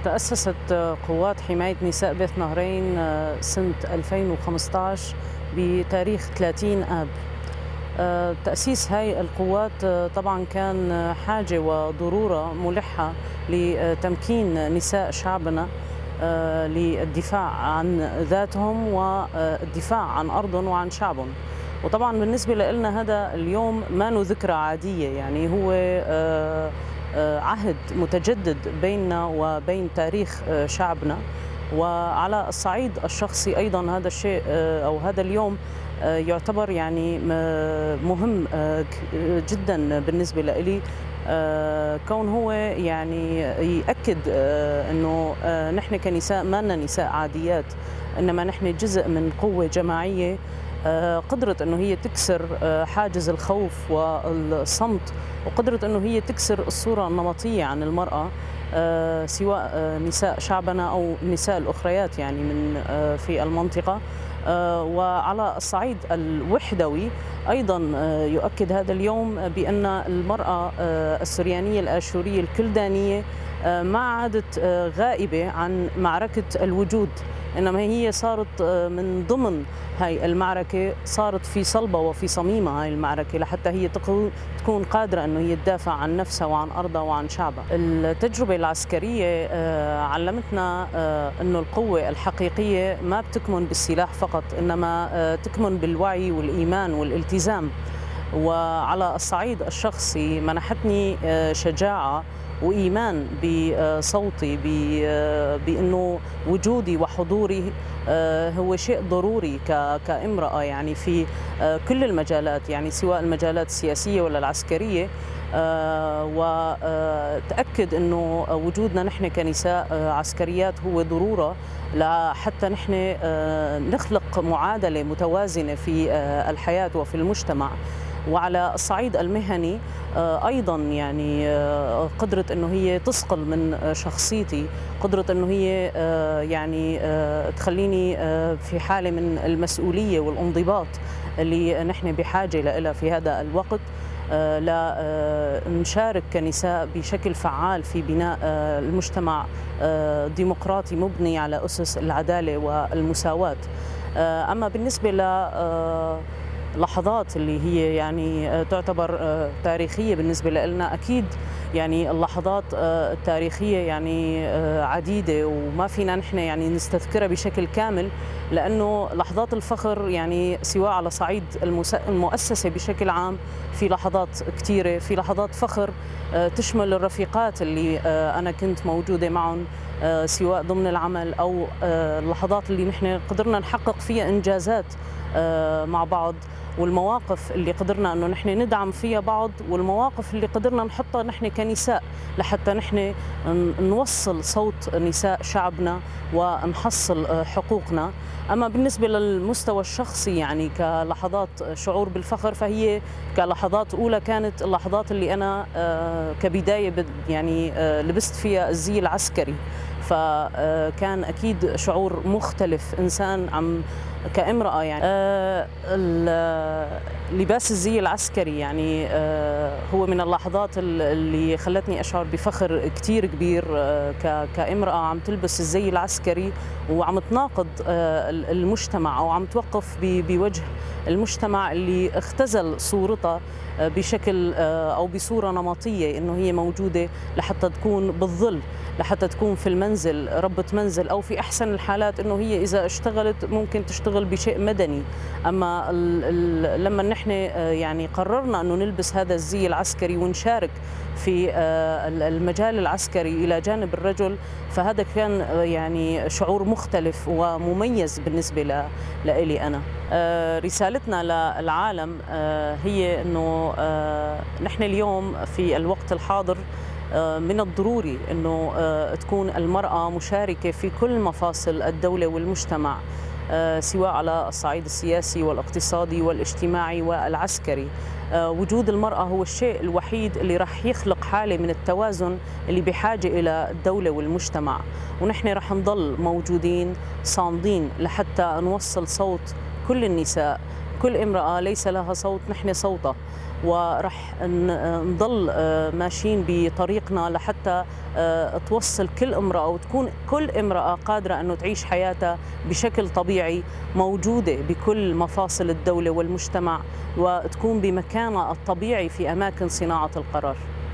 تأسست قوات حماية نساء بيت نهرين سنة 2015 بتاريخ 30 آب. تأسيس هاي القوات طبعا كان حاجة وضرورة ملحة لتمكين نساء شعبنا للدفاع عن ذاتهم والدفاع عن أرضهم وعن شعبهم. وطبعا بالنسبة لنا هذا اليوم ما ذكرى عادية، يعني هو عهد متجدد بيننا وبين تاريخ شعبنا. وعلى الصعيد الشخصي أيضا هذا الشيء أو هذا اليوم يعتبر يعني مهم جدا بالنسبة لي، كون هو يعني يأكد أنه نحن كنساء ما لنا نساء عاديات، إنما نحن جزء من قوة جماعية قدرت أنه هي تكسر حاجز الخوف والصمت، وقدرت أنه هي تكسر الصورة النمطية عن المرأة، سواء نساء شعبنا أو النساء الأخريات يعني من في المنطقة. وعلى الصعيد الوحدوي أيضا يؤكد هذا اليوم بأن المرأة السريانية الآشورية الكلدانية ما عادت غائبة عن معركة الوجود، إنما هي صارت من ضمن هاي المعركة، صارت في صلبة وفي صميمة هاي المعركة لحتى هي تكون قادرة أنه هي تدافع عن نفسها وعن أرضها وعن شعبها. التجربة العسكرية علمتنا أنه القوة الحقيقية ما بتكمن بالسلاح فقط، إنما تكمن بالوعي والإيمان والالتزام. وعلى الصعيد الشخصي منحتني شجاعة وإيمان بصوتي، بأنه وجودي وحضوري هو شيء ضروري كامرأة يعني في كل المجالات، يعني سواء المجالات السياسية ولا العسكرية. وتأكد أنه وجودنا نحن كنساء عسكريات هو ضرورة لحتى نحن نخلق معادلة متوازنة في الحياة وفي المجتمع. وعلى الصعيد المهني أيضا يعني قدرت أنه هي تثقل من شخصيتي، قدرت أنه هي يعني تخليني في حالة من المسؤولية والانضباط اللي نحن بحاجة لها في هذا الوقت، لنشارك كنساء بشكل فعال في بناء المجتمع ديمقراطي مبني على أسس العدالة والمساواة. أما بالنسبة لحظات اللي هي يعني تعتبر تاريخية بالنسبة لنا، أكيد يعني اللحظات التاريخية يعني عديدة وما فينا نحن يعني نستذكرها بشكل كامل، لأنه لحظات الفخر يعني سواء على صعيد المؤسسة بشكل عام في لحظات كثيرة، في لحظات فخر تشمل الرفيقات اللي أنا كنت موجودة معهم سواء ضمن العمل أو اللحظات اللي نحن قدرنا نحقق فيها إنجازات مع بعض، والمواقف اللي قدرنا أنه نحن ندعم فيها بعض، والمواقف اللي قدرنا نحطها نحن كنساء لحتى نحن نوصل صوت نساء شعبنا ونحصل حقوقنا. أما بالنسبة للمستوى الشخصي يعني كلحظات شعور بالفخر، فهي كلحظات أولى كانت اللحظات اللي أنا كبداية يعني لبست فيها الزي العسكري، فكان أكيد شعور مختلف إنسان عم كامرأة يعني. لباس الزي العسكري يعني هو من اللحظات اللي خلتني أشعر بفخر كتير كبير كامرأة عم تلبس الزي العسكري وعم تناقض المجتمع أو عم توقف بوجه المجتمع اللي اختزل صورتها بشكل أو بصورة نمطية، إنه هي موجودة لحتى تكون بالظل، لحتى تكون في المنزل ربة منزل، أو في أحسن الحالات إنه هي إذا اشتغلت ممكن تشتغل بشيء مدني. أما لما نحن يعني قررنا إنه نلبس هذا الزي العسكري ونشارك في المجال العسكري إلى جانب الرجل، فهذا كان يعني شعور مختلف ومميز بالنسبة لإلي أنا. رسالتنا للعالم هي أنه نحن اليوم في الوقت الحاضر من الضروري أنه تكون المرأة مشاركة في كل مفاصل الدولة والمجتمع، سواء على الصعيد السياسي والاقتصادي والاجتماعي والعسكري. وجود المرأة هو الشيء الوحيد اللي رح يخلق حالة من التوازن اللي بحاجة إلى الدولة والمجتمع، ونحن رح نضل موجودين صامدين لحتى نوصل صوت كل النساء، كل امرأة ليس لها صوت نحن صوتها، ورح نضل ماشيين بطريقنا لحتى توصل كل امرأة وتكون كل امرأة قادرة أنه تعيش حياتها بشكل طبيعي، موجودة بكل مفاصل الدولة والمجتمع، وتكون بمكانها الطبيعي في أماكن صناعة القرار.